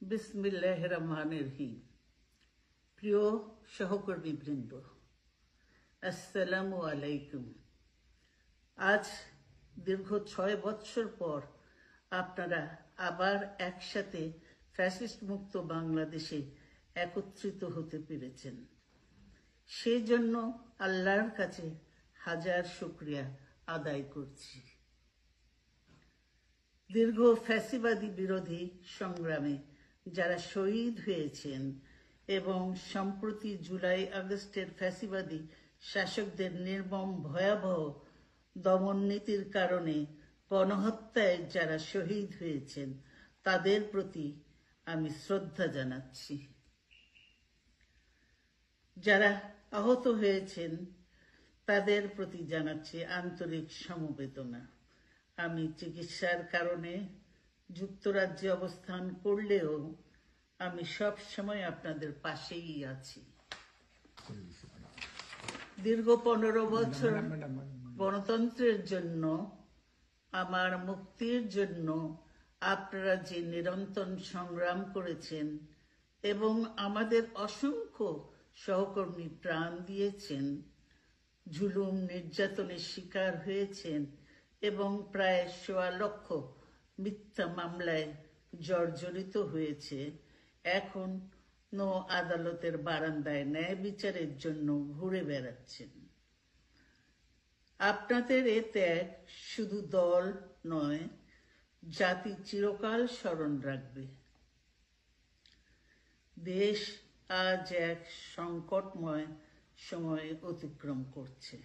বিসমিল্লাহির রহমানির রহিম। প্রিয় সহকর্মীবৃন্দ, আসসালামু আলাইকুম। আজ দীর্ঘ 6 বৎসর পর আপনারা আবার একসাথে ফ্যাসিস্ট মুক্ত বাংলাদেশে একত্রিত হতে পেরেছেন। সেই জন্য আল্লাহর কাছে হাজার শুকরিয়া আদায় করছি। দীর্ঘ ফ্যাসিবাদী বিরোধী সংগ্রামে যারা শহীদ হয়েছেন এবং সম্প্রতি জুলাই আগস্টের ফ্যাসিবাদী শাসকদের নির্মম ভয়াবহ দমন নীতির কারণে গণহত্যায় যারা শহীদ হয়েছেন তাদের প্রতি আমি শ্রদ্ধা জানাচ্ছি। যারা আহত হয়েছেন তাদের প্রতি জানাচ্ছি আন্তরিক সমবেদনা। আমি চিকিৎসার কারণে যুক্তরাজ্যে অবস্থান করলেও আমি সব সময় আপনাদের পাশেই আছি। দীর্ঘ 15 বছর গণতন্ত্রের জন্য, আমার মুক্তির জন্য আপনারা যে নিরন্তর সংগ্রাম করেছেন এবং আমাদের অসংখ্য সহকর্মী প্রাণ দিয়েছেন, জুলুম নির্যাতনের শিকার হয়েছেন এবং প্রায় 1.25 লক্ষ মিথ্যা মামলায় জর্জরিত হয়েছে, এখন আদালতের বারান্দায় ন্যায় বিচারের জন্য ঘুরে বেড়াচ্ছেন। আপনাদের এ ত্যাগ শুধু দল নয়, জাতি চিরকাল স্মরণ রাখবে। দেশ আজ এক সংকটময় সময় অতিক্রম করছে।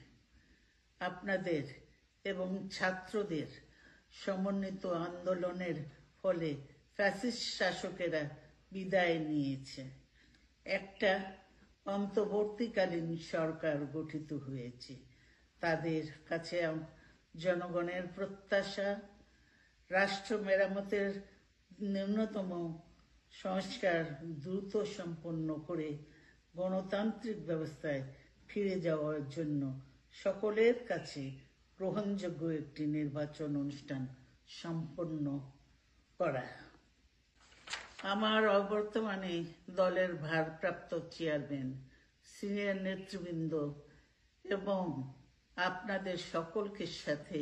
আপনাদের এবং ছাত্রদের সমন্বিত আন্দোলনের ফলে ফ্যাসিস্ট শাসকেরা বিদায় নিয়েছে। একটা অন্তর্বর্তীকালীন সরকার গঠিত হয়েছে। তাদের কাছে জনগণের প্রত্যাশা, রাষ্ট্র মেরামতের ন্যূনতম সংস্কার দ্রুত সম্পন্ন করে গণতান্ত্রিক ব্যবস্থায় ফিরে যাওয়ার জন্য সকলের কাছে গ্রহণযোগ্য একটি নির্বাচন অনুষ্ঠান সম্পন্ন করা। আমার অবর্তমানে দলের ভারপ্রাপ্ত চেয়ারম্যান, সিনিয়র নেতৃবৃন্দ এবং আপনাদের সকলকে সাথে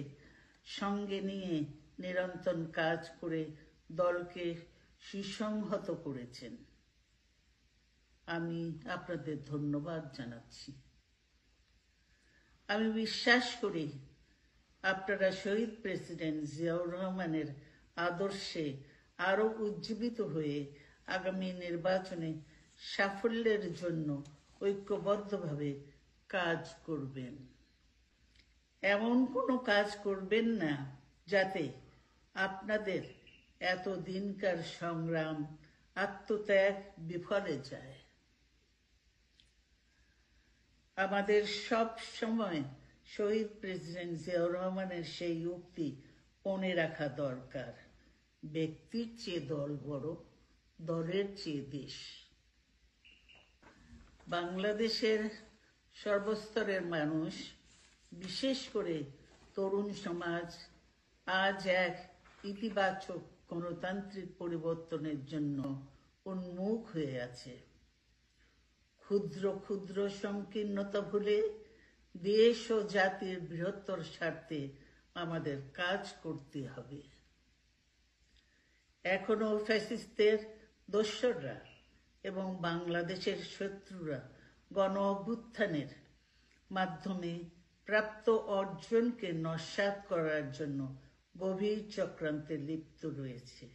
সঙ্গে নিয়ে নিরন্তর কাজ করে দলকে সুসংহত করেছেন। আমি আপনাদের ধন্যবাদ জানাচ্ছি। আমি বিশ্বাস করি আপনারা শহীদ প্রেসিডেন্ট জিয়াউর রহমানের আদর্শে আরো উজ্জীবিত হয়ে আগামী নির্বাচনে সাফল্যের জন্য ঐক্যবদ্ধভাবে কাজ করবেন। এমন কোনো কাজ করবেন না যাতে আপনাদের এত দিনকার সংগ্রাম, আত্মত্যাগ বিফলে যায়। আমাদের সব সময় শহীদ প্রেসিডেন্ট জিয়াউর রহমানের সেই উক্তি মনে রাখা দরকার, ব্যক্তির চেয়ে দল বড়, দলের চেয়ে দেশ। বাংলাদেশের সর্বস্তরের মানুষ, বিশেষ করে তরুণ সমাজ আজ এক ইতিবাচক গণতান্ত্রিক পরিবর্তনের জন্য উন্মুখ হয়ে আছে। ক্ষুদ্র ক্ষুদ্র সংকীর্ণতা ভুলে দেশ ও জাতির বৃহত্তর স্বার্থে আমাদের কাজ করতে হবে। এখনো ফ্যাসিস্টদের দোসররা এবং বাংলাদেশের শত্রুরা গণ অভ্যুত্থানের মাধ্যমে প্রাপ্ত অর্জনকে নস্যাৎ করার জন্য গভীর চক্রান্তে লিপ্ত রয়েছে।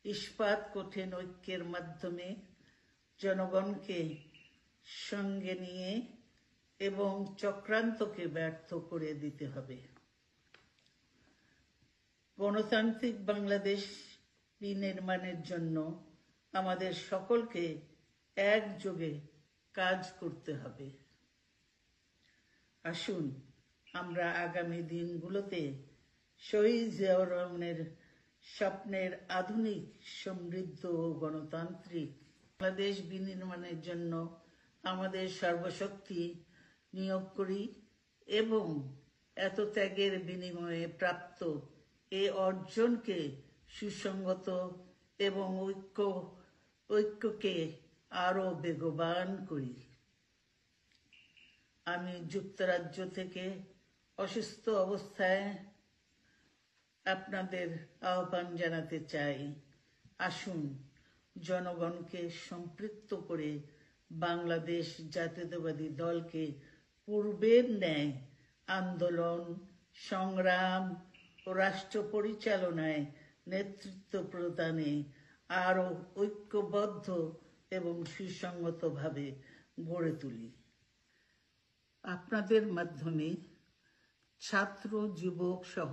ইস্পাত কঠিন ঐক্যের মাধ্যমে জনগণকে সঙ্গে নিয়ে এবং চক্রান্তকে ব্যর্থ করে দিতে হবে। গণতান্ত্রিক বাংলাদেশ বিনির্মাণের জন্য আমাদের সকলকে একযোগে কাজ করতে হবে। আসুন আমরা আগামী দিনগুলোতে শহীদ জিয়াউর রহমানের স্বপ্নের আধুনিক, সমৃদ্ধ ও গণতান্ত্রিক বাংলাদেশ বিনির্মাণের জন্য আমাদের সর্বশক্তি নিয়োগ করি এবং এত ত্যাগের বিনিময়ে প্রাপ্ত এই অর্জনকে সুসংগত এবং ঐক্যকে আরো বেগবান করি। আমি যুক্তরাজ্য থেকে অসুস্থ অবস্থায় আপনাদের আহ্বান জানাতে চাই, আসুন জনগণকে সম্পৃক্ত করে বাংলাদেশ জাতীয়তাবাদী দলকে পূর্বের ন্যায় আন্দোলন, সংগ্রাম ও রাষ্ট্র পরিচালনায় নেতৃত্ব প্রদানে আরো ঐক্যবদ্ধ এবং সুসংগতভাবে গড়ে তুলি। আপনাদের মাধ্যমে ছাত্র, যুবক সহ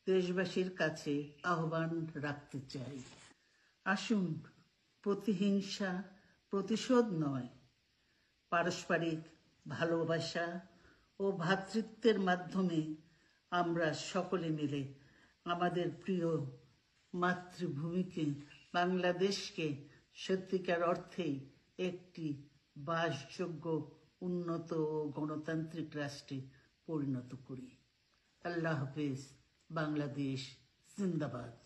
দেশবাসীর কাছে আহ্বান রাখতে চাই, আসুন প্রতিহিংসা, প্রতিশোধ নয়, পারস্পরিক ভালোবাসা ও ভ্রাতৃত্বের মাধ্যমে আমরা সকলে মিলে আমাদের প্রিয় মাতৃভূমিকে, বাংলাদেশকে সত্যিকার অর্থেই একটি বাসযোগ্য, উন্নত ও গণতান্ত্রিক রাষ্ট্রে পরিণত করি। আল্লাহ হাফেজ। বাংলাদেশ জিন্দাবাদ।